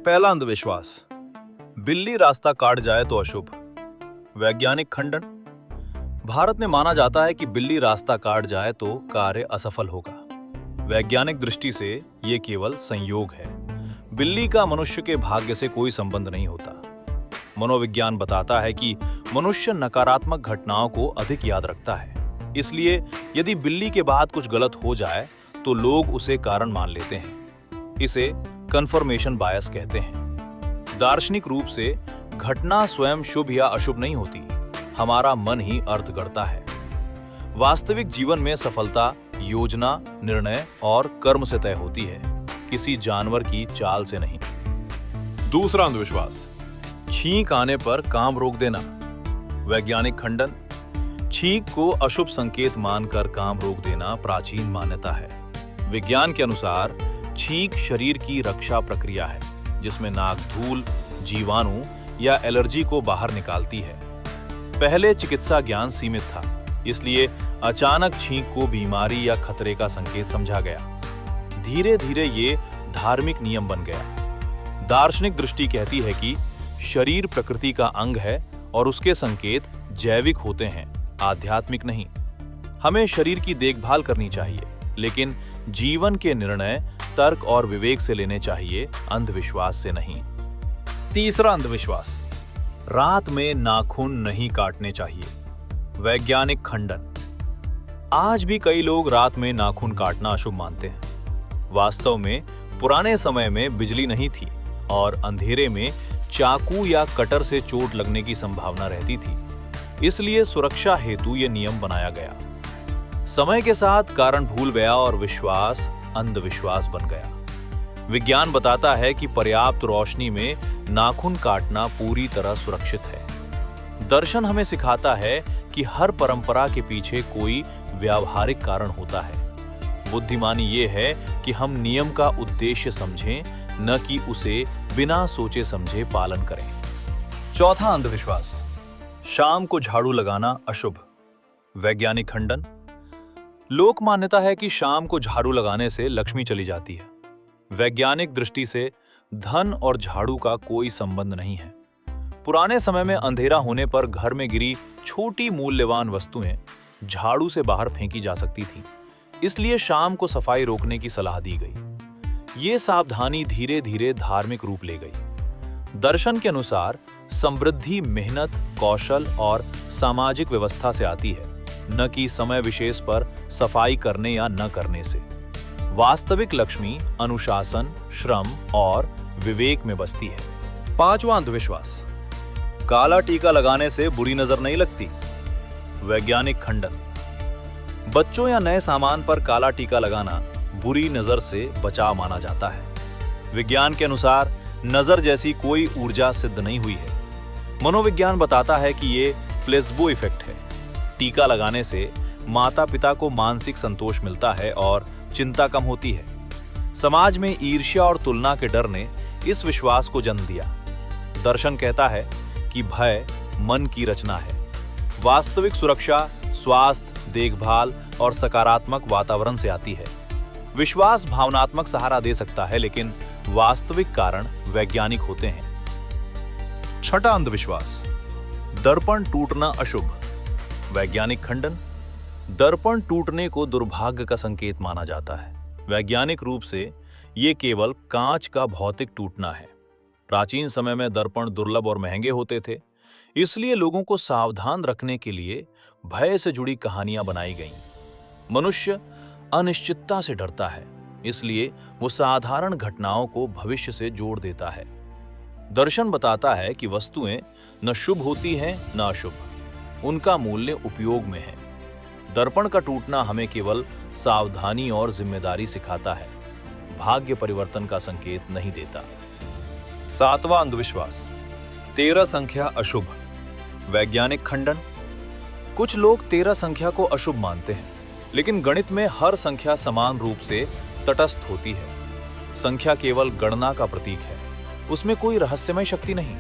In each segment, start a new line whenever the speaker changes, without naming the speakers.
पहला अंधविश्वास, बिल्ली रास्ता काट जाए तो अशुभ। वैज्ञानिक खंडन, भारत में माना जाता है कि बिल्ली रास्ता काट जाए तो कार्य असफल होगा। वैज्ञानिक दृष्टि से यह केवल संयोग है। बिल्ली का मनुष्य के भाग्य से कोई संबंध नहीं होता। मनोविज्ञान बताता है कि मनुष्य नकारात्मक घटनाओं को अधिक याद रखता है, इसलिए यदि बिल्ली के बाद कुछ गलत हो जाए तो लोग उसे कारण मान लेते हैं। इसे कन्फर्मेशन बायस कहते हैं। दार्शनिक रूप से घटना स्वयं शुभ या अशुभ नहीं होती, हमारा मन ही अर्थ करता है। वास्तविक जीवन में सफलता योजना, निर्णय और कर्म से तय होती है, किसी जानवर की चाल से नहीं।
दूसरा अंधविश्वास,
छींक आने पर काम रोक देना। वैज्ञानिक खंडन, छींक को अशुभ संकेत मानकर काम रोक देना प्राचीन मान्यता है। विज्ञान के अनुसार छींक शरीर की रक्षा प्रक्रिया है, जिसमें नाक धूल, जीवाणु या एलर्जी को बाहर निकालती है। पहले चिकित्सा ज्ञान सीमित था, इसलिए अचानक छींक को बीमारी या खतरे का संकेत समझा गया। धीरे धीरे ये धार्मिक नियम बन गया। दार्शनिक दृष्टि कहती है कि शरीर प्रकृति का अंग है और उसके संकेत जैविक होते हैं, आध्यात्मिक नहीं। हमें शरीर की देखभाल करनी चाहिए, लेकिन जीवन के निर्णय तर्क और विवेक से लेने चाहिए, अंधविश्वास से नहीं। तीसरा अंधविश्वास, रात में नाखून नहीं काटने चाहिए। वैज्ञानिक खंडन, आज भी कई लोग रात में नाखून काटना अशुभ मानते हैं। वास्तव में पुराने समय में बिजली नहीं थी और अंधेरे में चाकू या कटर से चोट लगने की संभावना रहती थी, इसलिए सुरक्षा हेतु यह नियम बनाया गया। समय के साथ कारण भूल गया और विश्वास अंधविश्वास बन गया। विज्ञान बताता है कि पर्याप्त रोशनी में नाखून काटना पूरी तरह सुरक्षित है। दर्शन हमें सिखाता है कि हर परंपरा के पीछे कोई व्यावहारिक कारण होता है। बुद्धिमानी ये है कि हम नियम का उद्देश्य समझें, न कि उसे बिना सोचे समझे पालन करें। चौथा अंधविश्वास, शाम को झाड़ू लगाना अशुभ। वैज्ञानिक खंडन, लोक मान्यता है कि शाम को झाड़ू लगाने से लक्ष्मी चली जाती है। वैज्ञानिक दृष्टि से धन और झाड़ू का कोई संबंध नहीं है। पुराने समय में अंधेरा होने पर घर में गिरी छोटी मूल्यवान वस्तुएं झाड़ू से बाहर फेंकी जा सकती थीं, इसलिए शाम को सफाई रोकने की सलाह दी गई। ये सावधानी धीरे धीरे धार्मिक रूप ले गई। दर्शन के अनुसार समृद्धि मेहनत, कौशल और सामाजिक व्यवस्था से आती है, न कि समय विशेष पर सफाई करने या न करने से। वास्तविक लक्ष्मी अनुशासन, श्रम और विवेक में बसती है। पांचवा अंधविश्वास, काला टीका लगाने से बुरी नजर नहीं लगती। वैज्ञानिक खंडन, बच्चों या नए सामान पर काला टीका लगाना बुरी नजर से बचाव माना जाता है। विज्ञान के अनुसार नजर जैसी कोई ऊर्जा सिद्ध नहीं हुई है। मनोविज्ञान बताता है कि ये प्लेसबो इफेक्ट है। टीका लगाने से माता पिता को मानसिक संतोष मिलता है और चिंता कम होती है। समाज में ईर्ष्या और तुलना के डर ने इस विश्वास को जन्म दिया। दर्शन कहता है कि भय मन की रचना है। वास्तविक सुरक्षा स्वास्थ्य, देखभाल और सकारात्मक वातावरण से आती है। विश्वास भावनात्मक सहारा दे सकता है, लेकिन वास्तविक कारण वैज्ञानिक होते हैं। छठा अंधविश्वास, दर्पण टूटना अशुभ। वैज्ञानिक खंडन, दर्पण टूटने को दुर्भाग्य का संकेत माना जाता है। वैज्ञानिक रूप से ये केवल कांच का भौतिक टूटना है। प्राचीन समय में दर्पण दुर्लभ और महंगे होते थे, इसलिए लोगों को सावधान रखने के लिए भय से जुड़ी कहानियां बनाई गईं। मनुष्य अनिश्चितता से डरता है, इसलिए वो साधारण घटनाओं को भविष्य से जोड़ देता है। दर्शन बताता है कि वस्तुएं न शुभ होती हैं न अशुभ, उनका मूल्य उपयोग में है। दर्पण का टूटना हमें केवल सावधानी और जिम्मेदारी सिखाता है, भाग्य परिवर्तन का संकेत नहीं देता। सातवां अंधविश्वास, 13 संख्या अशुभ। वैज्ञानिक खंडन, कुछ लोग 13 संख्या को अशुभ मानते हैं, लेकिन गणित में हर संख्या समान रूप से तटस्थ होती है। संख्या केवल गणना का प्रतीक है, उसमें कोई रहस्यमय शक्ति नहीं।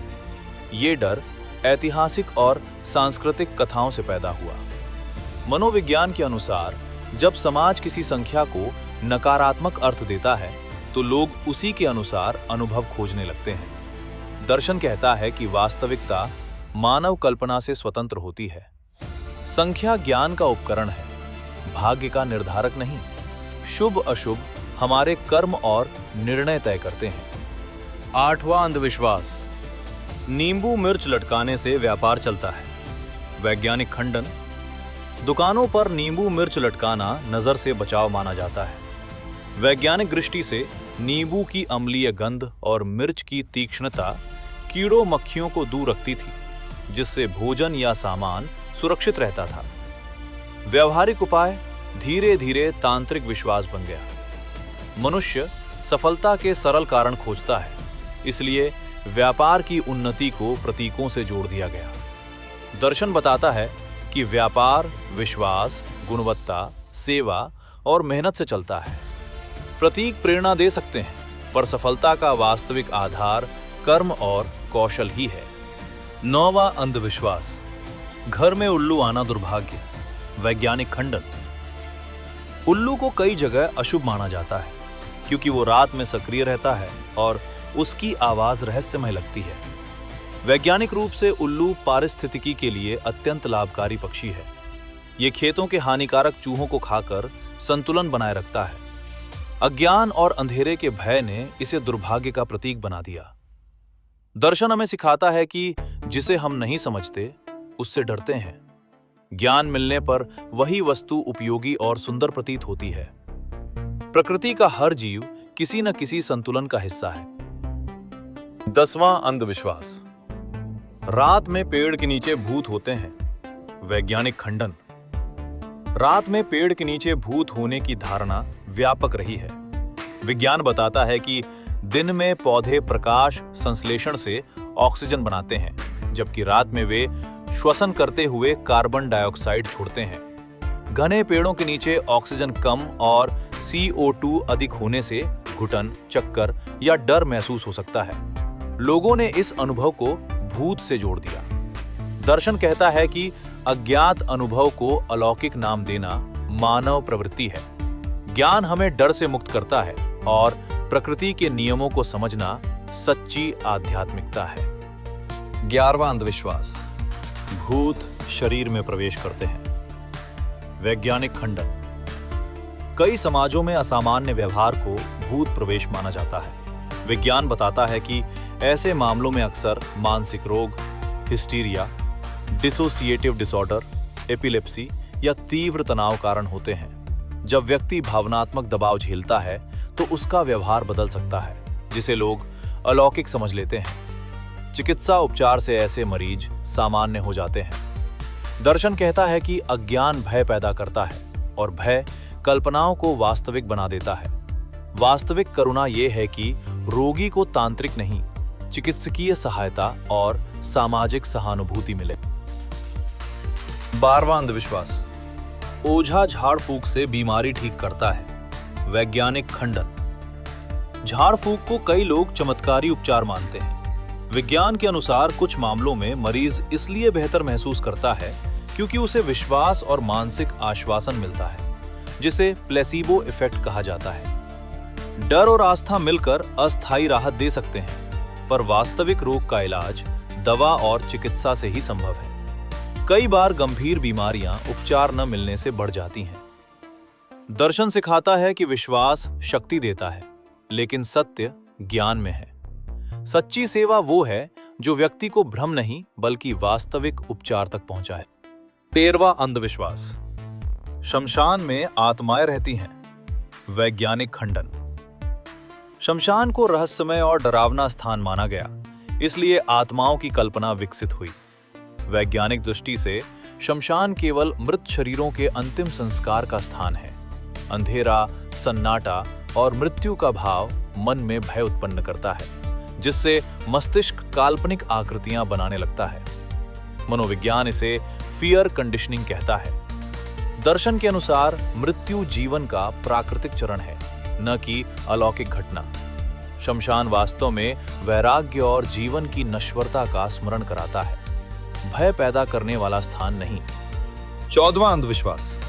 ये डर ऐतिहासिक और सांस्कृतिक कथाओं से पैदा हुआ। मनोविज्ञान के अनुसार जब समाज किसी संख्या को नकारात्मक अर्थ देता है, तो लोग उसी के अनुसार अनुभव खोजने लगते हैं। दर्शन कहता है कि वास्तविकता मानव कल्पना से स्वतंत्र होती है। संख्या ज्ञान का उपकरण है, भाग्य का निर्धारक नहीं। शुभ अशुभ हमारे कर्म और निर्णय तय करते हैं। 8वां अंधविश्वास, नींबू मिर्च लटकाने से व्यापार चलता है। वैज्ञानिक खंडन, दुकानों पर नींबू मिर्च लटकाना नजर से बचाव माना जाता है। वैज्ञानिक दृष्टि से नींबू की अम्लीय गंध और मिर्च की तीक्ष्णता कीड़ों मक्खियों को दूर रखती थी, जिससे भोजन या सामान सुरक्षित रहता था। व्यवहारिक उपाय धीरे धीरे तांत्रिक विश्वास बन गया। मनुष्य सफलता के सरल कारण खोजता है, इसलिए व्यापार की उन्नति को प्रतीकों से जोड़ दिया गया। दर्शन बताता है कि व्यापार विश्वास, गुणवत्ता, सेवा और मेहनत से चलता है। प्रतीक प्रेरणा दे सकते हैं, पर सफलता का वास्तविक आधार कर्म और कौशल ही है। 9वां अंधविश्वास, घर में उल्लू आना दुर्भाग्य। वैज्ञानिक खंडन, उल्लू को कई जगह अशुभ माना जाता है, क्योंकि वो रात में सक्रिय रहता है और उसकी आवाज रहस्यमय लगती है। वैज्ञानिक रूप से उल्लू पारिस्थितिकी के लिए अत्यंत लाभकारी पक्षी है। ये खेतों के हानिकारक चूहों को खाकर संतुलन बनाए रखता है। अज्ञान और अंधेरे के भय ने इसे दुर्भाग्य का प्रतीक बना दिया। दर्शन हमें सिखाता है कि जिसे हम नहीं समझते उससे डरते हैं। ज्ञान मिलने पर वही वस्तु उपयोगी और सुंदर प्रतीत होती है। प्रकृति का हर जीव किसी न किसी संतुलन का हिस्सा है। 10वां अंधविश्वास, रात में पेड़ के नीचे भूत होते हैं। वैज्ञानिक खंडन, रात में पेड़ के नीचे भूत होने की धारणा व्यापक रही है। विज्ञान बताता है कि दिन में पौधे प्रकाश संश्लेषण से ऑक्सीजन बनाते हैं, जबकि रात में वे श्वसन करते हुए कार्बन डाइऑक्साइड छोड़ते हैं। घने पेड़ों के नीचे ऑक्सीजन कम और CO2 अधिक होने से घुटन, चक्कर या डर महसूस हो सकता है। लोगों ने इस अनुभव को भूत से जोड़ दिया। दर्शन कहता है कि अज्ञात अनुभव को अलौकिक नाम देना मानव प्रवृत्ति है। ज्ञान हमें डर से मुक्त करता है और प्रकृति के नियमों को समझना सच्ची आध्यात्मिकता है। 11वां अंधविश्वास, भूत शरीर में प्रवेश करते हैं। वैज्ञानिक खंडन, कई समाजों में असामान्य व्यवहार को भूत प्रवेश माना जाता है। विज्ञान बताता है कि ऐसे मामलों में अक्सर मानसिक रोग, हिस्टीरिया, डिसोसिएटिव डिसऑर्डर, एपिलेप्सी या तीव्र तनाव कारण होते हैं। जब व्यक्ति भावनात्मक दबाव झेलता है तो उसका व्यवहार बदल सकता है, जिसे लोग अलौकिक समझ लेते हैं। चिकित्सा उपचार से ऐसे मरीज सामान्य हो जाते हैं। दर्शन कहता है कि अज्ञान भय पैदा करता है और भय कल्पनाओं को वास्तविक बना देता है। वास्तविक करुणा यह है कि रोगी को तांत्रिक नहीं, चिकित्सकीय सहायता और सामाजिक सहानुभूति मिले। 12वां अंधविश्वास, ओझा झाड़ फूक से बीमारी ठीक करता है। वैज्ञानिक खंडन, झाड़ फूक को कई लोग चमत्कारी उपचार मानते हैं। विज्ञान के अनुसार कुछ मामलों में मरीज इसलिए बेहतर महसूस करता है क्योंकि उसे विश्वास और मानसिक आश्वासन मिलता है, जिसे प्लेसीबो इफेक्ट कहा जाता है। डर और आस्था मिलकर अस्थायी राहत दे सकते हैं, पर वास्तविक रोग का इलाज दवा और चिकित्सा से ही संभव है। कई बार गंभीर बीमारियां उपचार न मिलने से बढ़ जाती हैं। दर्शन सिखाता है कि विश्वास शक्ति देता है, लेकिन सत्य ज्ञान में है। सच्ची सेवा वो है जो व्यक्ति को भ्रम नहीं बल्कि वास्तविक उपचार तक पहुंचाए। 13वां अंधविश्वास, शमशान में आत्माएं रहती हैं। वैज्ञानिक खंडन, शमशान को रहस्यमय और डरावना स्थान माना गया, इसलिए आत्माओं की कल्पना विकसित हुई। वैज्ञानिक दृष्टि से शमशान केवल मृत शरीरों के अंतिम संस्कार का स्थान है। अंधेरा, सन्नाटा और मृत्यु का भाव मन में भय उत्पन्न करता है, जिससे मस्तिष्क काल्पनिक आकृतियां बनाने लगता है। मनोविज्ञान इसे फियर कंडीशनिंग कहता है। दर्शन के अनुसार मृत्यु जीवन का प्राकृतिक चरण है, न कि अलौकिक घटना। शमशान वास्तव में वैराग्य और जीवन की नश्वरता का स्मरण कराता है, भय पैदा करने वाला स्थान नहीं। 14वां अंधविश्वास,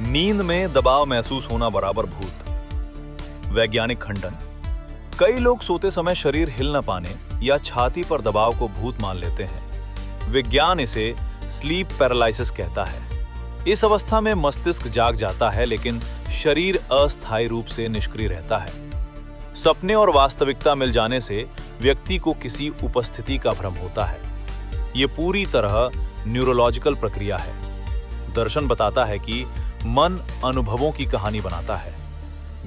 नींद में दबाव महसूस होना बराबर भूत। वैज्ञानिक खंडन, कई लोग सोते समय शरीर हिल न पाने या छाती पर दबाव को भूत मान लेते हैं। विज्ञान इसे स्लीप पैरालिसिस कहता है। इस अवस्था में मस्तिष्क जाग जाता है लेकिन शरीर अस्थायी रूप से निष्क्रिय रहता है। सपने और वास्तविकता मिल जाने से व्यक्ति को किसी उपस्थिति का भ्रम होता है। ये पूरी तरह न्यूरोलॉजिकल प्रक्रिया है। दर्शन बताता है कि मन अनुभवों की कहानी बनाता है।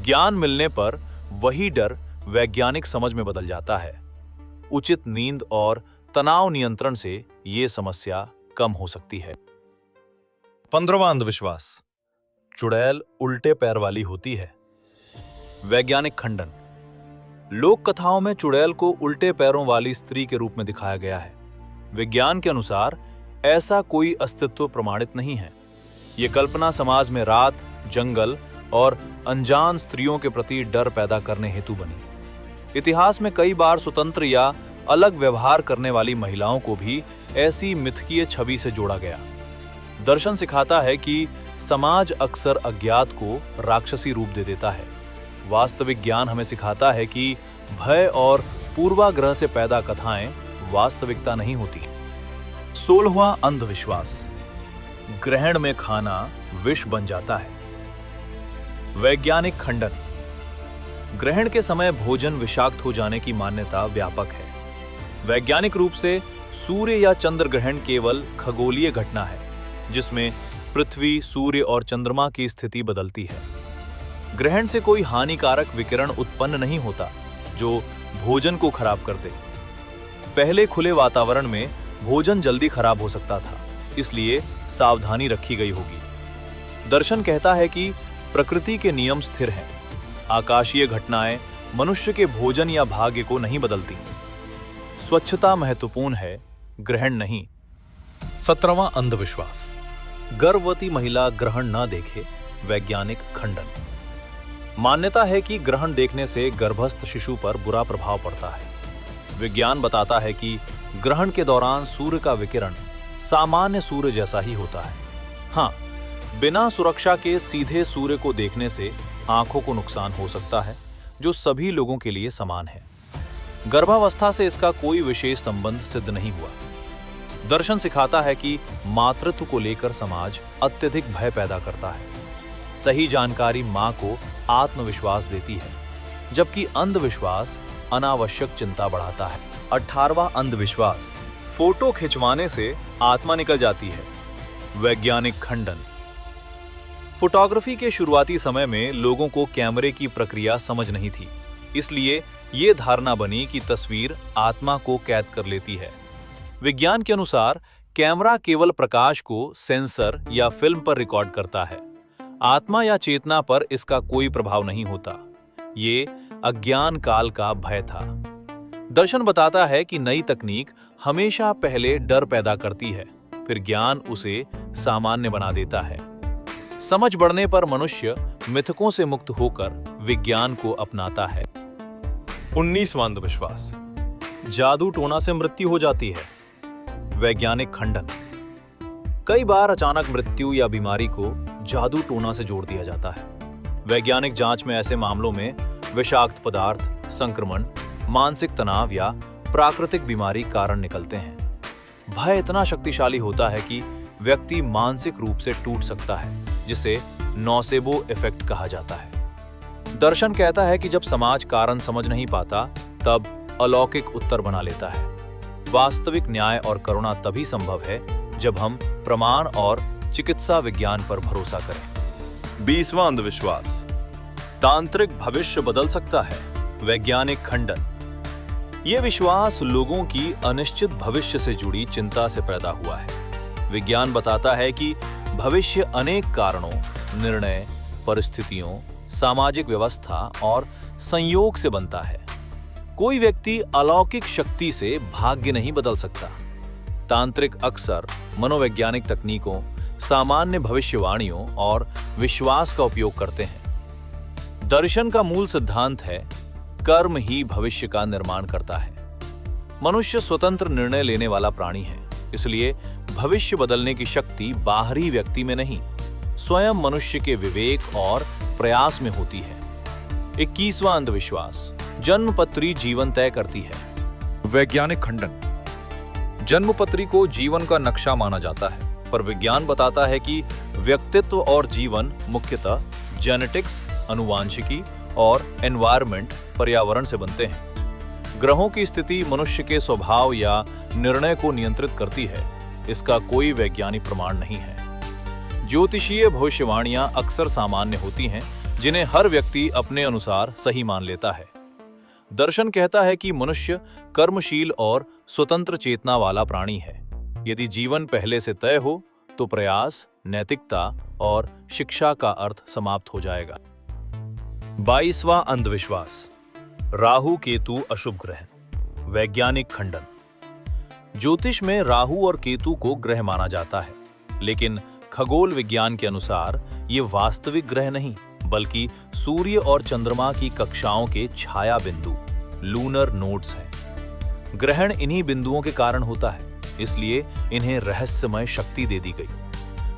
ज्ञान मिलने पर वही डर वैज्ञानिक समझ में बदल जाता है। उचित नींद और तनाव नियंत्रण से ये समस्या कम हो सकती है। 15वां अंधविश्वास, चुड़ैल उल्टे पैर वाली होती है। वैज्ञानिक खंडन। लोक कथाओं में चुड़ैल को उल्टे पैरों वाली स्त्री के रूप में दिखाया गया है। विज्ञान के अनुसार ऐसा कोई अस्तित्व प्रमाणित नहीं है। ये कल्पना समाज में रात, जंगल और अनजान स्त्रियों के प्रति डर पैदा करने हेतु बनी। इतिहास में कई बार स्वतंत्र या अलग व्यवहार करने वाली महिलाओं को भी ऐसी मिथकीय छवि से जोड़ा गया। दर्शन सिखाता है कि समाज अक्सर अज्ञात को राक्षसी रूप दे देता है। वास्तविक ज्ञान हमें सिखाता है कि भय और पूर्वाग्रह से पैदा कथाएं वास्तविकता नहीं होती। 16वां अंधविश्वास, ग्रहण में खाना विष बन जाता है। वैज्ञानिक खंडन। ग्रहण के समय भोजन विषाक्त हो जाने की मान्यता व्यापक है। वैज्ञानिक रूप से सूर्य या चंद्र ग्रहण केवल खगोलीय घटना है जिसमें पृथ्वी, सूर्य और चंद्रमा की स्थिति बदलती है। ग्रहण से कोई हानिकारक विकिरण उत्पन्न नहीं होता जो भोजन को खराब कर दे। पहले खुले वातावरण में भोजन जल्दी खराब हो सकता था, इसलिए सावधानी रखी गई होगी। दर्शन कहता है कि प्रकृति के नियम स्थिर हैं। आकाशीय घटनाएं मनुष्य के भोजन या भाग्य को नहीं बदलती। स्वच्छता महत्वपूर्ण है, ग्रहण नहीं। 17वां अंधविश्वास, गर्भवती महिला ग्रहण न देखे। वैज्ञानिक खंडन। मान्यता है कि ग्रहण देखने से गर्भस्थ शिशु पर बुरा प्रभाव पड़ता है। विज्ञान बताता है कि ग्रहण के दौरान सूर्य का विकिरण सामान्य सूर्य जैसा ही होता है। हाँ, बिना सुरक्षा के सीधे सूर्य को देखने से आंखों को नुकसान हो सकता है, जो सभी लोगों के लिए समान है। गर्भावस्था से इसका कोई विशेष संबंध सिद्ध नहीं हुआ। दर्शन सिखाता है कि मातृत्व को लेकर समाज अत्यधिक भय पैदा करता है। सही जानकारी मां को आत्मविश्वास देती है, जबकि अंधविश्वास अनावश्यक चिंता बढ़ाता है। 18वां अंधविश्वास, फोटो खिंचवाने से आत्मा निकल जाती है। वैज्ञानिक खंडन। फोटोग्राफी के शुरुआती समय में लोगों को कैमरे की प्रक्रिया समझ नहीं थी, इसलिए ये धारणा बनी कि तस्वीर आत्मा को कैद कर लेती है। विज्ञान के अनुसार कैमरा केवल प्रकाश को सेंसर या फिल्म पर रिकॉर्ड करता है। आत्मा या चेतना पर इसका कोई प्रभाव नहीं होता। ये अज्ञान काल का भय था। दर्शन बताता है कि नई तकनीक हमेशा पहले डर पैदा करती है, फिर ज्ञान उसे सामान्य बना देता है। समझ बढ़ने पर मनुष्य मिथकों से मुक्त होकर विज्ञान को अपनाता है। 19वां अंधविश्वास, जादू टोना से मृत्यु हो जाती है। वैज्ञानिक खंडन। कई बार अचानक मृत्यु या बीमारी को जादू टोना से जोड़ दिया जाता है। वैज्ञानिक जांच में ऐसे मामलों में विषाक्त पदार्थ, संक्रमण, मानसिक तनाव या प्राकृतिक बीमारी कारण निकलते हैं। भय इतना शक्तिशाली होता है कि व्यक्ति मानसिक रूप से टूट सकता है, जिसे नोसेबो इफेक्ट कहा जाता है। दर्शन कहता है कि जब समाज कारण समझ नहीं पाता, तब अलौकिक उत्तर बना लेता है। वास्तविक न्याय और करुणा तभी संभव है जब हम प्रमाण और चिकित्सा विज्ञान पर भरोसा करें। 20वां अंधविश्वास, तांत्रिक भविष्य बदल सकता है। वैज्ञानिक खंडन। यह विश्वास लोगों की अनिश्चित भविष्य से जुड़ी चिंता से पैदा हुआ है। विज्ञान बताता है कि भविष्य अनेक कारणों, निर्णय, परिस्थितियों, सामाजिक व्यवस्था और संयोग से बनता है। कोई व्यक्ति अलौकिक शक्ति से भाग्य नहीं बदल सकता। तांत्रिक अक्सर मनोवैज्ञानिक तकनीकों, सामान्य भविष्यवाणियों और विश्वास का उपयोग करते हैं। दर्शन का मूल सिद्धांत है, कर्म ही भविष्य का निर्माण करता है। मनुष्य स्वतंत्र निर्णय लेने वाला प्राणी है, इसलिए भविष्य बदलने की शक्ति बाहरी व्यक्ति में नहीं, स्वयं मनुष्य के विवेक और प्रयास में होती है। 21वां अंधविश्वास, जन्मपत्री जीवन तय करती है।
वैज्ञानिक खंडन।
जन्मपत्री को जीवन का नक्शा माना जाता है, पर विज्ञान बताता है कि व्यक्तित्व और जीवन मुख्यतः जेनेटिक्स, आनुवांशिकी और एनवायरनमेंट, पर्यावरण से बनते हैं। ग्रहों की स्थिति मनुष्य के स्वभाव या निर्णय को नियंत्रित करती है, इसका कोई वैज्ञानिक प्रमाण नहीं है। ज्योतिषीय भविष्यवाणियां अक्सर सामान्य होती हैं, जिन्हें हर व्यक्ति अपने अनुसार सही मान लेता है। दर्शन कहता है कि मनुष्य कर्मशील और स्वतंत्र चेतना वाला प्राणी है। यदि जीवन पहले से तय हो तो प्रयास, नैतिकता और शिक्षा का अर्थ समाप्त हो जाएगा। 22वां अंधविश्वास, राहु केतु अशुभ ग्रह। वैज्ञानिक खंडन। ज्योतिष में राहु और केतु को ग्रह माना जाता है, लेकिन खगोल विज्ञान के अनुसार ये वास्तविक ग्रह नहीं, बल्कि सूर्य और चंद्रमा की कक्षाओं के छाया बिंदु, लूनर नोड्स हैं। ग्रहण इन्हीं बिंदुओं के कारण होता है, इसलिए इन्हें रहस्यमय शक्ति दे दी गई।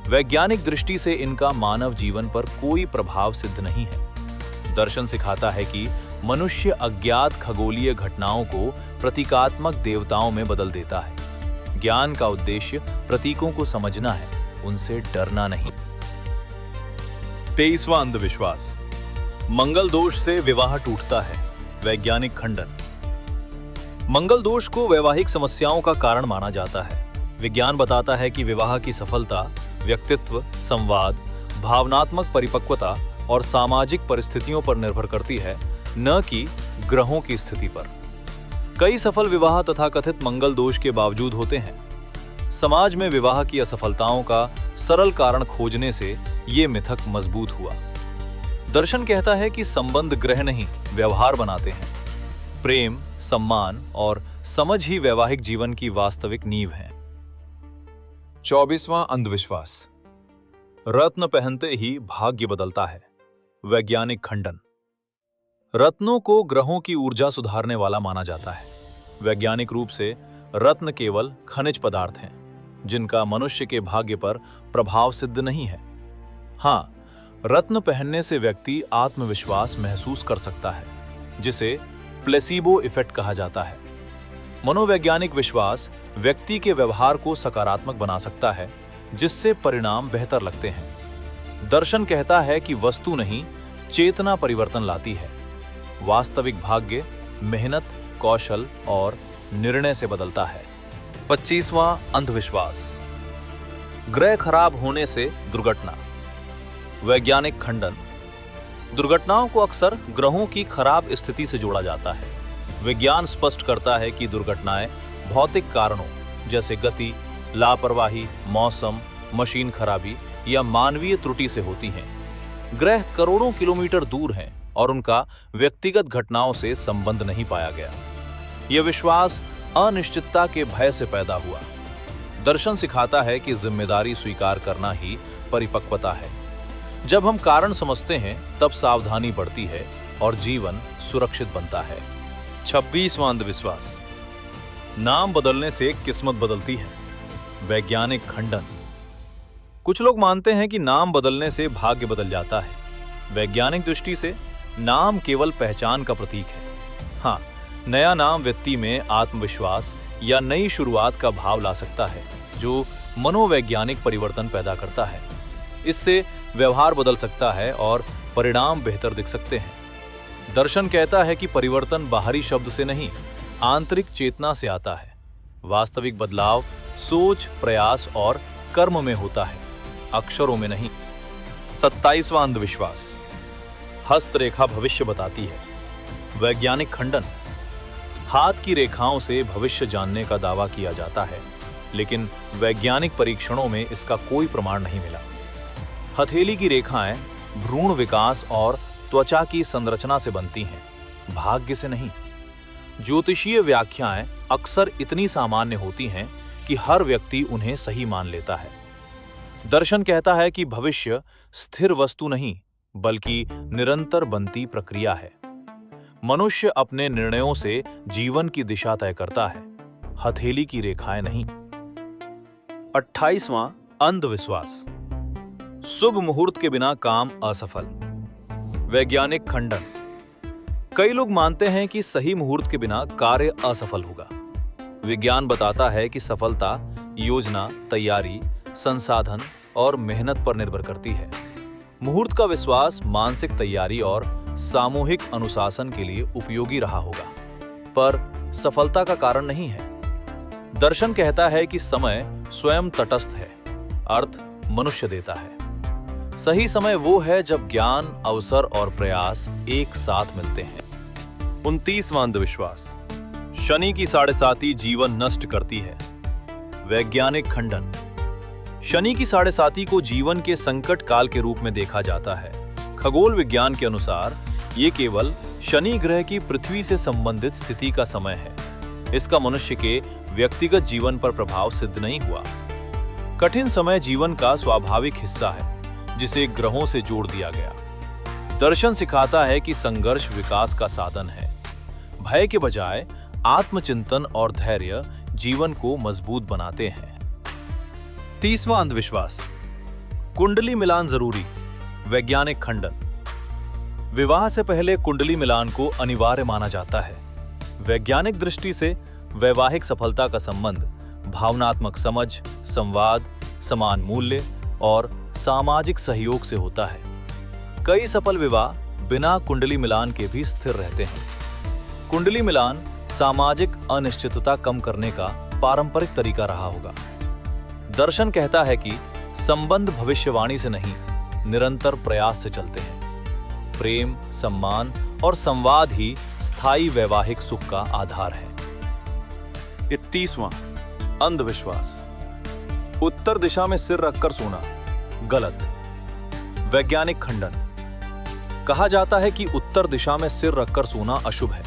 वैज्ञानिक दृष्टि से इनका मानव जीवन पर कोई प्रभाव सिद्ध नहीं है। दर्शन सिखाता है कि मनुष्य अज्ञात खगोलीय घटनाओं को प्रतीकात्मक देवताओं में बदल देता है। ज्ञान का उद्देश्य प्रतीकों को समझना है, उनसे डरना नहीं।
23वां अंधविश्वास,
मंगल दोष से विवाह टूटता है। वैज्ञानिक खंडन। मंगल दोष को वैवाहिक समस्याओं का कारण माना जाता है। विज्ञान बताता है कि विवाह की सफलता व्यक्तित्व, संवाद, भावनात्मक परिपक्वता और सामाजिक परिस्थितियों पर निर्भर करती है, न कि ग्रहों की स्थिति पर। कई सफल विवाह तथाकथित मंगल दोष के बावजूद होते हैं। समाज में विवाह की असफलताओं का सरल कारण खोजने से ये मिथक मजबूत हुआ। दर्शन कहता है कि संबंध ग्रह नहीं, व्यवहार बनाते हैं। प्रेम, सम्मान और समझ ही वैवाहिक जीवन की वास्तविक नींव है।
24वां अंधविश्वास,
रत्न पहनते ही भाग्य बदलता है। वैज्ञानिक खंडन। रत्नों को ग्रहों की ऊर्जा सुधारने वाला माना जाता है। वैज्ञानिक रूप से रत्न केवल खनिज पदार्थ हैं, जिनका मनुष्य के भाग्य पर प्रभाव सिद्ध नहीं है। हाँ, रत्न पहनने से व्यक्ति आत्मविश्वास महसूस कर सकता है, जिसे प्लेसीबो इफेक्ट कहा जाता है। मनोवैज्ञानिक विश्वास व्यक्ति के व्यवहार को सकारात्मक बना सकता है, जिससे परिणाम बेहतर लगते हैं। दर्शन कहता है कि वस्तु नहीं, चेतना परिवर्तन लाती है। वास्तविक भाग्य मेहनत, कौशल और निर्णय से बदलता है। 25वां अंधविश्वास, ग्रह खराब होने से दुर्घटना। वैज्ञानिक खंडन। दुर्घटनाओं को अक्सर ग्रहों की खराब स्थिति से जोड़ा जाता है। विज्ञान स्पष्ट करता है कि दुर्घटनाएं भौतिक कारणों जैसे गति, लापरवाही, मौसम, मशीन खराबी या मानवीय त्रुटि से होती हैं। ग्रह करोड़ों किलोमीटर दूर हैं और उनका व्यक्तिगत घटनाओं से संबंध नहीं पाया गया। यह विश्वास अनिश्चितता के भय से पैदा हुआ। दर्शन सिखाता है कि जिम्मेदारी स्वीकार करना ही परिपक्वता है। जब हम कारण समझते हैं, तब सावधानी बढ़ती है और जीवन सुरक्षित बनता है। 26वां अंधविश्वास, नाम बदलने से किस्मत बदलती है। वैज्ञानिक खंडन। कुछ लोग मानते हैं कि नाम बदलने से भाग्य बदल जाता है। वैज्ञानिक दृष्टि से नाम केवल पहचान का प्रतीक है। हाँ, नया नाम व्यक्ति में आत्मविश्वास या नई शुरुआत का भाव ला सकता है, जो मनोवैज्ञानिक परिवर्तन पैदा करता है। इससे व्यवहार बदल सकता है और परिणाम बेहतर दिख सकते हैं। दर्शन कहता है कि परिवर्तन बाहरी शब्द से नहीं, आंतरिक चेतना से आता है। वास्तविक बदलाव सोच, प्रयास और कर्म में होता है, अक्षरों में नहीं। 27वां अंधविश्वास, हस्तरेखा भविष्य बताती है। वैज्ञानिक खंडन। हाथ की रेखाओं से भविष्य जानने का दावा किया जाता है, लेकिन वैज्ञानिक परीक्षणों में इसका कोई प्रमाण नहीं मिला। हथेली की रेखाएं भ्रूण विकास और त्वचा की संरचना से बनती हैं, भाग्य से नहीं। ज्योतिषीय व्याख्याएं अक्सर इतनी सामान्य होती हैं कि हर व्यक्ति उन्हें सही मान लेता है। दर्शन कहता है कि भविष्य स्थिर वस्तु नहीं, बल्कि निरंतर बनती प्रक्रिया है। मनुष्य अपने निर्णयों से जीवन की दिशा तय करता है, हथेली की रेखाएं नहीं। 28वां अंधविश्वास, शुभ मुहूर्त के बिना काम असफल। वैज्ञानिक खंडन। कई लोग मानते हैं कि सही मुहूर्त के बिना कार्य असफल होगा। विज्ञान बताता है कि सफलता योजना, तैयारी, संसाधन और मेहनत पर निर्भर करती है। मुहूर्त का विश्वास मानसिक तैयारी और सामूहिक अनुशासन के लिए उपयोगी रहा होगा, पर सफलता का कारण नहीं है। दर्शन कहता है कि समय स्वयं तटस्थ है, अर्थ मनुष्य देता है। सही समय वो है जब ज्ञान, अवसर और प्रयास एक साथ मिलते हैं। 29वां अंधविश्वास, शनि की 7.5 जीवन नष्ट करती है। वैज्ञानिक खंडन, शनि की 7.5 को जीवन के संकट काल के रूप में देखा जाता है। खगोल विज्ञान के अनुसार ये केवल शनि ग्रह की पृथ्वी से संबंधित स्थिति का समय है। इसका मनुष्य के व्यक्तिगत जीवन पर प्रभाव सिद्ध नहीं हुआ। कठिन समय जीवन का स्वाभाविक हिस्सा है, जिसे ग्रहों से जोड़ दिया गया। दर्शन सिखाता है कि संघर्ष विकास का साधन है। भय के बजाय आत्मचिंतन और धैर्य जीवन को मजबूत बनाते हैं। 30वां अंधविश्वास, कुंडली मिलान जरूरी। वैज्ञानिक खंडन, विवाह से पहले कुंडली मिलान को अनिवार्य माना जाता है। वैज्ञानिक दृष्टि से वैवाहिक सफलता का संबंध भावनात्मक समझ, संवाद, समान मूल्य और सामाजिक सहयोग से होता है। कई सफल विवाह बिना कुंडली मिलान के भी स्थिर रहते हैं। कुंडली मिलान सामाजिक अनिश्चितता कम करने का पारंपरिक तरीका रहा होगा। दर्शन कहता है कि संबंध भविष्यवाणी से नहीं, निरंतर प्रयास से चलते हैं। प्रेम, सम्मान और संवाद ही स्थायी वैवाहिक सुख का आधार है। 31वां अंधविश्वास, उत्तर दिशा में सिर रखकर सोना। गलत। वैज्ञानिक खंडन, कहा जाता है कि उत्तर दिशा में सिर रखकर सोना अशुभ है।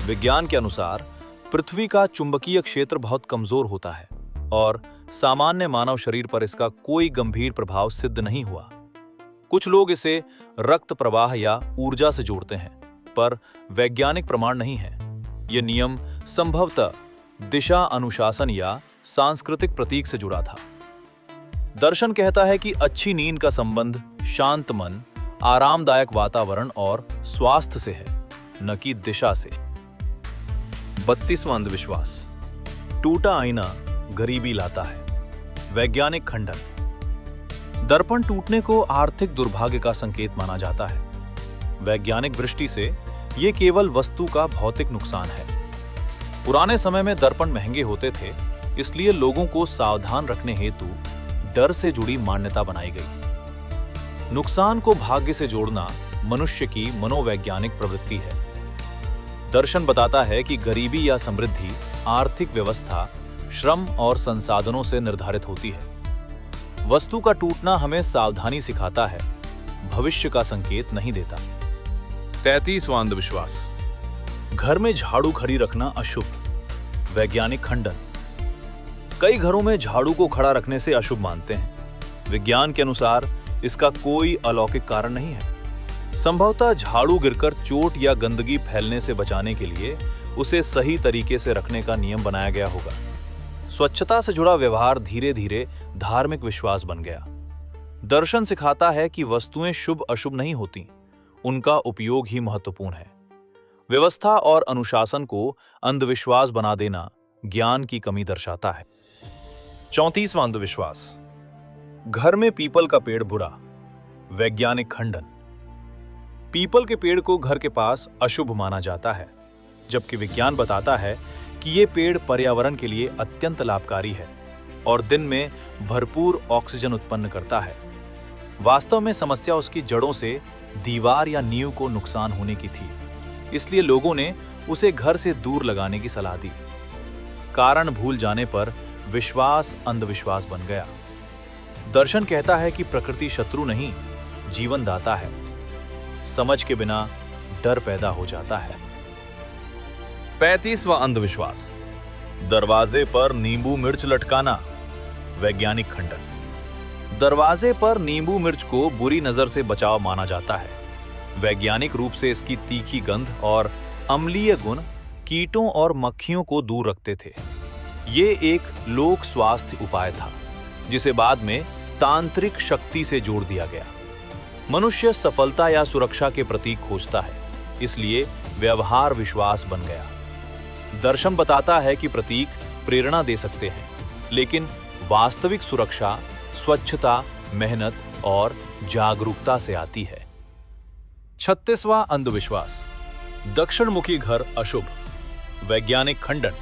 विज्ञान के अनुसार पृथ्वी का चुंबकीय क्षेत्र बहुत कमजोर होता है और सामान्य मानव शरीर पर इसका कोई गंभीर प्रभाव सिद्ध नहीं हुआ। कुछ लोग इसे रक्त प्रवाह या ऊर्जा से जोड़ते हैं, पर वैज्ञानिक प्रमाण नहीं है। यह नियम संभवतः दिशा अनुशासन या सांस्कृतिक प्रतीक से जुड़ा था। दर्शन कहता है कि अच्छी नींद का संबंध शांत मन, आरामदायक वातावरण और स्वास्थ्य से है, न कि दिशा से। 32वां अंधविश्वास, टूटा आईना गरीबी लाता है। वैज्ञानिक खंडन, दर्पण टूटने को आर्थिक दुर्भाग्य का संकेत माना जाता है। वैज्ञानिक दृष्टि से यह केवल वस्तु का भौतिक नुकसान है। पुराने समय में दर्पण महंगे होते थे, इसलिए लोगों को सावधान रखने हेतु डर से जुड़ी मान्यता बनाई गई। नुकसान को भाग्य से जोड़ना मनुष्य की मनोवैज्ञानिक प्रवृत्ति है। दर्शन बताता है कि गरीबी या समृद्धि आर्थिक व्यवस्था, श्रम और संसाधनों से निर्धारित होती है। वस्तु का टूटना हमें सावधानी सिखाता है, भविष्य का संकेत नहीं देता। 33वां अंधविश्वास, घर में झाड़ू खड़ी रखना अशुभ। वैज्ञानिक खंडन, कई घरों में झाड़ू को खड़ा रखने से अशुभ मानते हैं। विज्ञान के अनुसार इसका कोई अलौकिक कारण नहीं है। संभवतः झाड़ू गिरकर चोट या गंदगी फैलने से बचाने के लिए उसे सही तरीके से रखने का नियम बनाया गया होगा। स्वच्छता से जुड़ा व्यवहार धीरे धीरे धार्मिक विश्वास बन गया। दर्शन सिखाता है कि वस्तुएं शुभ अशुभ नहीं होती, उनका उपयोग ही महत्वपूर्ण है। व्यवस्था और अनुशासन को अंधविश्वास बना देना ज्ञान की कमी दर्शाता है। 34वां अंधविश्वास, घर में पीपल का पेड़ बुरा। वैज्ञानिक खंडन, पीपल के पेड़ को घर के पास अशुभ माना जाता है, जबकि विज्ञान बताता है कि ये पेड़ पर्यावरण के लिए अत्यंत लाभकारी है और दिन में भरपूर ऑक्सीजन उत्पन्न करता है। वास्तव में समस्या उसकी जड़ों से दीवार या नींव को नुकसान होने की थी, इसलिए लोगों ने उसे घर से दूर लगाने की सलाह दी। कारण भूल जाने पर विश्वास अंधविश्वास बन गया। दर्शन कहता है कि प्रकृति शत्रु नहीं, जीवनदाता है। समझ के बिना डर पैदा हो जाता है। 35वां अंधविश्वास, दरवाजे पर नींबू मिर्च लटकाना। वैज्ञानिक खंडन, दरवाजे पर नींबू मिर्च को बुरी नजर से बचाव माना जाता है। वैज्ञानिक रूप से इसकी तीखी गंध और अम्लीय गुण कीटों और मक्खियों को दूर रखते थे। ये एक लोक स्वास्थ्य उपाय था, जिसे बाद में तांत्रिक शक्ति से जोड़ दिया गया। मनुष्य सफलता या सुरक्षा के प्रतीक खोजता है, इसलिए व्यवहार विश्वास बन गया। दर्शन बताता है कि प्रतीक प्रेरणा दे सकते हैं, लेकिन वास्तविक सुरक्षा स्वच्छता, मेहनत और जागरूकता से आती है। 36वां अंधविश्वास, दक्षिणमुखी घर अशुभ। वैज्ञानिक खंडन।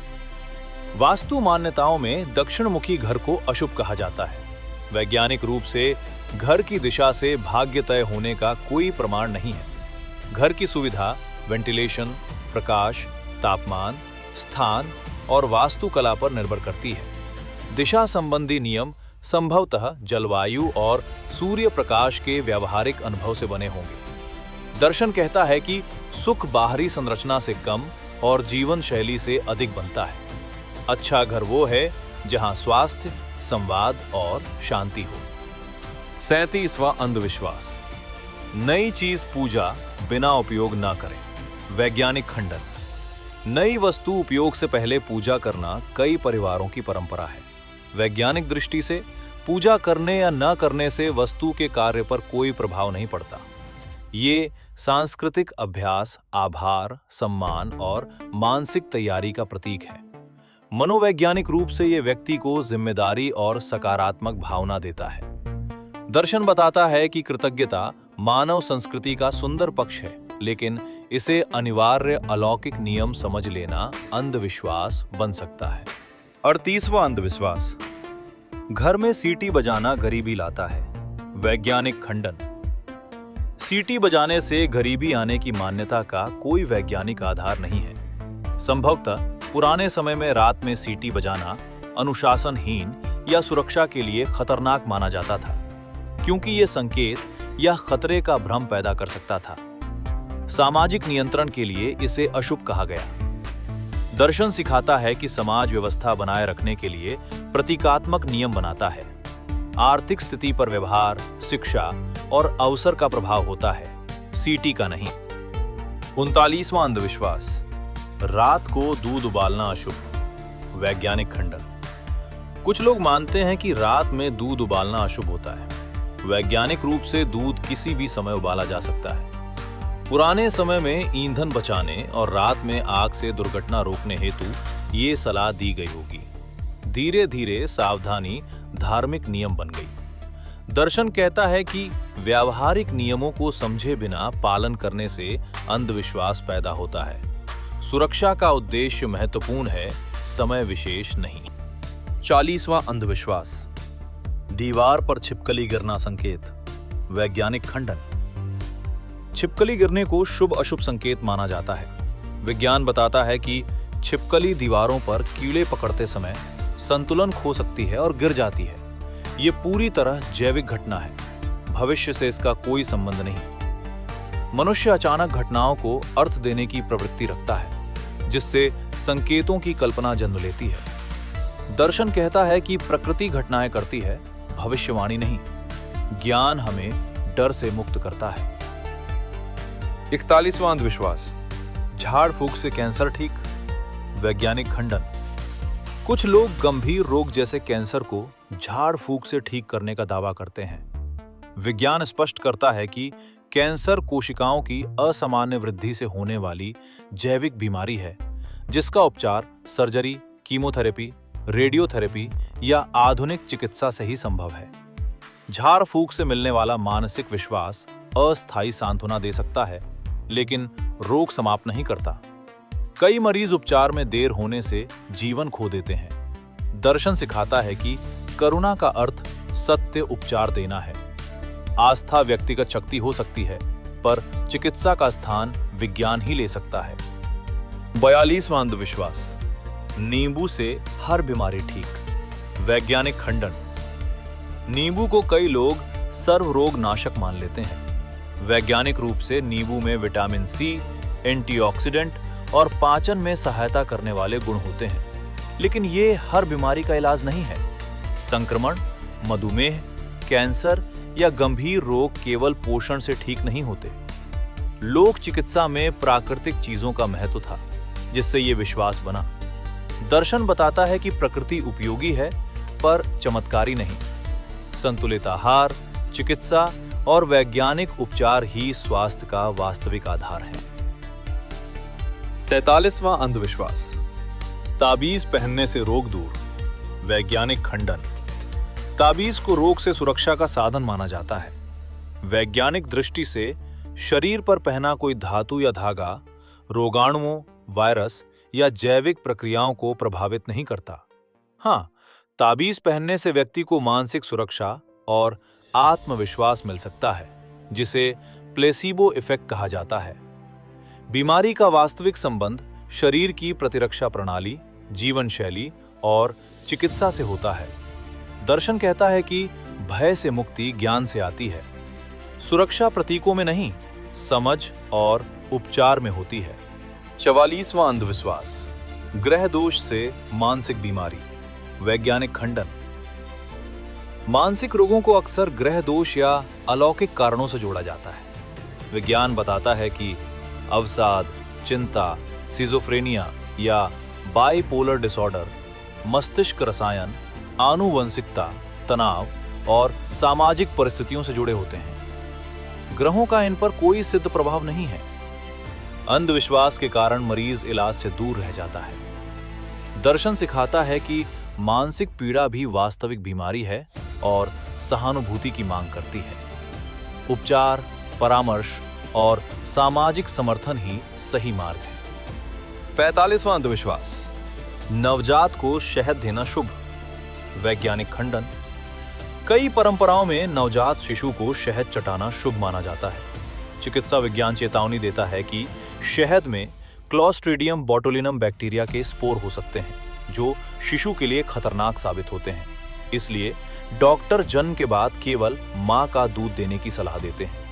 वास्तु मान्यताओं में दक्षिणमुखी घर को अशुभ कहा जाता है। वैज्ञानिक रूप से घर की दिशा से भाग्य तय होने का कोई प्रमाण नहीं है। घर की सुविधा वेंटिलेशन, प्रकाश, तापमान, स्थान और वास्तुकला पर निर्भर करती है। दिशा संबंधी नियम संभवतः जलवायु और सूर्य प्रकाश के व्यावहारिक अनुभव से बने होंगे। दर्शन कहता है कि सुख बाहरी संरचना से कम और जीवन शैली से अधिक बनता है। अच्छा घर वो है जहां स्वास्थ्य, संवाद और शांति हो। 37वां अंधविश्वास, नई चीज पूजा बिना उपयोग ना करें। वैज्ञानिक खंडन। नई वस्तु उपयोग से पहले पूजा करना कई परिवारों की परंपरा है। वैज्ञानिक दृष्टि से पूजा करने या न करने से वस्तु के कार्य पर कोई प्रभाव नहीं पड़ता। ये सांस्कृतिक अभ्यास, आभार, सम्मान और मानसिक तैयारी का प्रतीक है। मनोवैज्ञानिक रूप से ये व्यक्ति को जिम्मेदारी और सकारात्मक भावना देता है। दर्शन बताता है कि कृतज्ञता मानव संस्कृति का सुंदर पक्ष है, लेकिन इसे अनिवार्य अलौकिक नियम समझ लेना अंधविश्वास बन सकता है। 38वां अंधविश्वास, घर में सीटी बजाना गरीबी लाता है। वैज्ञानिक खंडन। सीटी बजाने से गरीबी आने की मान्यता का कोई वैज्ञानिक आधार नहीं है। संभवतः पुराने समय में रात में सीटी बजाना अनुशासनहीन या सुरक्षा के लिए खतरनाक माना जाता था, क्योंकि ये संकेत या खतरे का भ्रम पैदा कर सकता था। सामाजिक नियंत्रण के लिए इसे अशुभ कहा गया। दर्शन सिखाता है कि समाज व्यवस्था बनाए रखने के लिए प्रतीकात्मक नियम बनाता है। आर्थिक स्थिति पर व्यवहार, शिक्षा और अवसर का प्रभाव होता है, सीटी का नहीं। 39वां अंधविश्वास, रात को दूध उबालना अशुभ। वैज्ञानिक खंडन। कुछ लोग मानते हैं कि रात में दूध उबालना अशुभ होता है। वैज्ञानिक रूप से दूध किसी भी समय उबाला जा सकता है। पुराने समय में ईंधन बचाने और रात में आग से दुर्घटना रोकने हेतु ये सलाह दी गई होगी। धीरे धीरे सावधानी धार्मिक नियम बन गई। दर्शन कहता है कि व्यावहारिक नियमों को समझे बिना पालन करने से अंधविश्वास पैदा होता है। सुरक्षा का उद्देश्य महत्वपूर्ण है, समय विशेष नहीं। 40वां अंधविश्वास, दीवार पर छिपकली गिरना संकेत। वैज्ञानिक खंडन। छिपकली गिरने को शुभ अशुभ संकेत माना जाता है। विज्ञान बताता है कि छिपकली दीवारों पर कीड़े पकड़ते समय संतुलन खो सकती है और गिर जाती है। ये पूरी तरह जैविक घटना है, भविष्य से इसका कोई संबंध नहीं। मनुष्य अचानक घटनाओं को अर्थ देने की प्रवृत्ति रखता है, जिससे संकेतों की कल्पना जन्म लेती है। दर्शन कहता है कि प्रकृति घटनाएं करती है, भविष्यवाणी नहीं। ज्ञान हमें डर से मुक्त करता है। 41वां अंधविश्वास, झाड़ फूक से कैंसर ठीक। वैज्ञानिक खंडन। कुछ लोग गंभीर रोग जैसे कैंसर को झाड़ फूक से ठीक करने का दावा करते हैं। विज्ञान स्पष्ट करता है कि कैंसर कोशिकाओं की असामान्य वृद्धि से होने वाली जैविक बीमारी है, जिसका उपचार सर्जरी, कीमोथेरेपी, रेडियोथेरेपी या आधुनिक चिकित्सा से ही संभव है। झाड़ फूक से मिलने वाला मानसिक विश्वास अस्थायी सांत्वना दे सकता है, लेकिन रोग समाप्त नहीं करता। कई मरीज उपचार में देर होने से जीवन खो देते हैं। दर्शन सिखाता है कि करुणा का अर्थ सत्य उपचार देना है। आस्था व्यक्तिगत शक्ति हो सकती है, पर चिकित्सा का स्थान विज्ञान ही ले सकता है। 42वां अंधविश्वास, नींबू से हर बीमारी ठीक। वैज्ञानिक खंडन। नींबू को कई लोग सर्वरोग नाशक मान लेते हैं। वैज्ञानिक रूप से नींबू में विटामिन सी, एंटीऑक्सीडेंट और पाचन में सहायता करने वाले गुण होते हैं, लेकिन ये हर बीमारी का इलाज नहीं है। संक्रमण, मधुमेह, कैंसर या गंभीर रोग केवल पोषण से ठीक नहीं होते। लोक चिकित्सा में प्राकृतिक चीजों का महत्व था, जिससे ये विश्वास बना। दर्शन बताता है कि प्रकृति उपयोगी है, पर चमत्कारी नहीं। संतुलित आहार, चिकित्सा और वैज्ञानिक उपचार ही स्वास्थ्य का वास्तविक आधार है।
43वां अंधविश्वास।
ताबीज पहनने से रोग दूर। वैज्ञानिक खंडन। ताबीज को रोग से सुरक्षा का साधन माना जाता है। वैज्ञानिक दृष्टि से शरीर पर पहना कोई धातु या धागा रोगाणुओं, वायरस या जैविक प्रक्रियाओं को प्रभावित नहीं करता। हाँ, ताबीज पहनने से व्यक्ति को मानसिक सुरक्षा और आत्मविश्वास मिल सकता है, जिसे प्लेसीबो इफेक्ट कहा जाता है। बीमारी का वास्तविक संबंध शरीर की प्रतिरक्षा प्रणाली, जीवन शैली और चिकित्सा से होता है। दर्शन कहता है कि भय से मुक्ति ज्ञान से आती है। सुरक्षा प्रतीकों में नहीं, समझ और उपचार में होती है। 44वां अंधविश्वास। ग्रह दोष से मानसिक बीमारी। वैज्ञानिक खंडन। मानसिक रोगों को अक्सर ग्रह दोष या अलौकिक कारणों से जोड़ा जाता है। विज्ञान बताता है कि अवसाद, चिंता, सिजोफ्रेनिया या बाइपोलर डिसऑर्डर मस्तिष्क रसायन, आनुवंशिकता, तनाव और सामाजिक परिस्थितियों से जुड़े होते हैं। ग्रहों का इन पर कोई सिद्ध प्रभाव नहीं है। अंधविश्वास के कारण मरीज इलाज से दूर रह जाता है। दर्शन सिखाता है कि मानसिक पीड़ा भी वास्तविक बीमारी है और सहानुभूति की मांग करती है। उपचार, परामर्श और सामाजिक समर्थन ही सही मार्ग है। 45वां अंधविश्वास। नवजात को शहद देना शुभ। वैज्ञानिक खंडन। कई परंपराओं में नवजात शिशु को शहद चटाना शुभ माना जाता है। चिकित्सा विज्ञान चेतावनी देता है कि शहद में क्लोस्ट्रीडियम बोटुलिनम बैक्टीरिया के स्पोर हो सकते हैं, जो शिशु के लिए खतरनाक साबित होते हैं। इसलिए डॉक्टर जन्म के बाद केवल मां का दूध देने की सलाह देते हैं।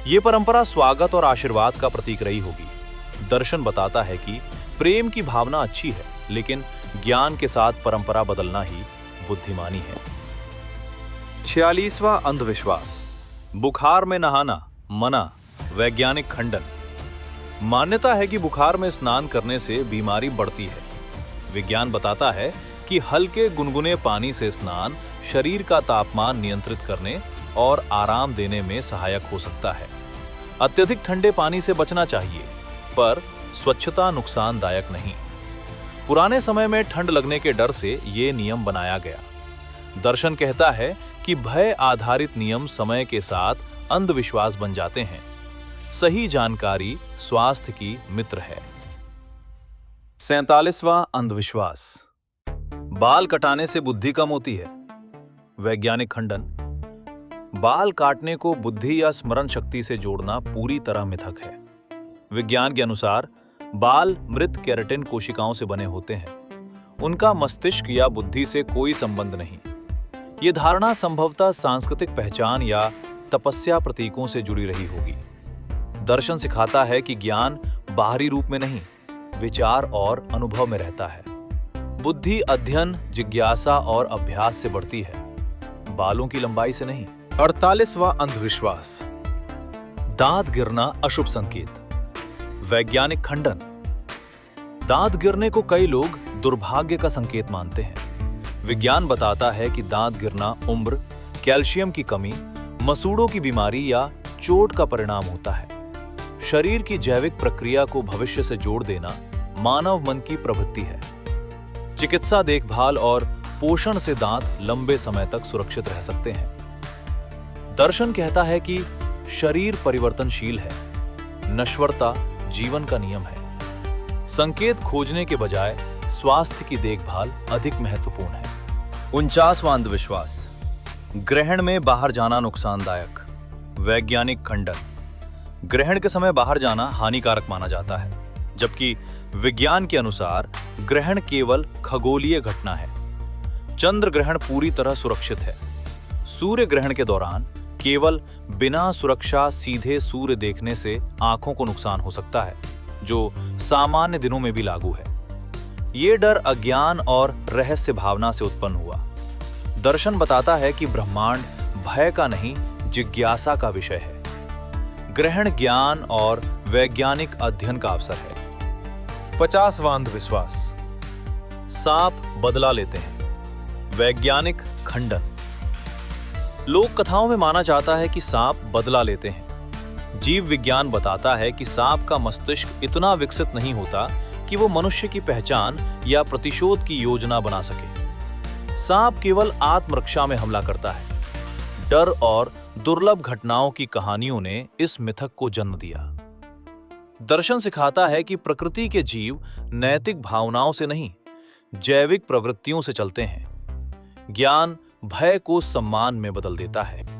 ये परंपरा स्वागत और आशीर्वाद का प्रतीक रही होगी। दर्शन बताता है कि प्रेम की भावना अच्छी है, लेकिन ज्ञान के साथ परंपरा बदलना ही बुद्धिमानी है। 46वां अंधविश्वास। बुखार में नहाना मना। वैज्ञानिक खंडन। मान्यता है कि बुखार में स्नान करने से बीमारी बढ़ती है। विज्ञान बताता है कि हल्के गुनगुने पानी से स्नान शरीर का तापमान नियंत्रित करने और आराम देने में सहायक हो सकता है। अत्यधिक ठंडे पानी से बचना चाहिए, पर स्वच्छता नुकसानदायक नहीं। पुराने समय में ठंड लगने के डर से ये नियम बनाया गया। दर्शन कहता है कि भय आधारित नियम समय के साथ अंधविश्वास बन जाते हैं। सही जानकारी स्वास्थ्य की मित्र है। 47वां अंधविश्वास। बाल कटाने से बुद्धि कम होती है। वैज्ञानिक खंडन। बाल काटने को बुद्धि या स्मरण शक्ति से जोड़ना पूरी तरह मिथक है। विज्ञान के अनुसार बाल मृत केराटिन कोशिकाओं से बने होते हैं। उनका मस्तिष्क या बुद्धि से कोई संबंध नहीं। ये धारणा संभवतः सांस्कृतिक पहचान या तपस्या प्रतीकों से जुड़ी रही होगी। दर्शन सिखाता है कि ज्ञान बाहरी रूप में नहीं, विचार और अनुभव में रहता है। बुद्धि अध्ययन, जिज्ञासा और अभ्यास से बढ़ती है, बालों की लंबाई से नहीं।
48वां अंधविश्वास।
दांत गिरना अशुभ संकेत। वैज्ञानिक खंडन। दांत गिरने को कई लोग दुर्भाग्य का संकेत मानते हैं। विज्ञान बताता है कि दांत गिरना उम्र, कैल्शियम की कमी, मसूड़ों की बीमारी या चोट का परिणाम होता है। शरीर की जैविक प्रक्रिया को भविष्य से जोड़ देना मानव मन की प्रवृत्ति है। चिकित्सा देखभाल और पोषण से दांत लंबे समय तक सुरक्षित रह सकते हैं। दर्शन कहता है कि शरीर परिवर्तनशील है, नश्वरता जीवन का नियम है। संकेत खोजने के बजाय स्वास्थ्य की देखभाल अधिक महत्वपूर्ण है। 49वां अंधविश्वास। ग्रहण में बाहर जाना नुकसानदायक। वैज्ञानिक खंडन। ग्रहण के समय बाहर जाना हानिकारक माना जाता है, जबकि विज्ञान के अनुसार ग्रहण केवल खगोलीय घटना है। चंद्र ग्रहण पूरी तरह सुरक्षित है। सूर्य ग्रहण के दौरान केवल बिना सुरक्षा सीधे सूर्य देखने से आंखों को नुकसान हो सकता है, जो सामान्य दिनों में भी लागू है। ये डर अज्ञान और रहस्य भावना से उत्पन्न हुआ। दर्शन बताता है कि ब्रह्मांड भय का नहीं, जिज्ञासा का विषय है। ग्रहण ज्ञान और वैज्ञानिक अध्ययन का अवसर है।
50वां अंधविश्वास।
सांप बदला लेते हैं। वैज्ञानिक खंडन। लोक कथाओं में माना जाता है कि सांप बदला लेते हैं। जीव विज्ञान बताता है कि सांप का मस्तिष्क इतना विकसित नहीं होता कि वो मनुष्य की पहचान या प्रतिशोध की योजना बना सके। सांप केवल आत्मरक्षा में हमला करता है। डर और दुर्लभ घटनाओं की कहानियों ने इस मिथक को जन्म दिया। दर्शन सिखाता है कि प्रकृति के जीव नैतिक भावनाओं से नहीं, जैविक प्रवृत्तियों से चलते हैं। ज्ञान भय को सम्मान में बदल देता है।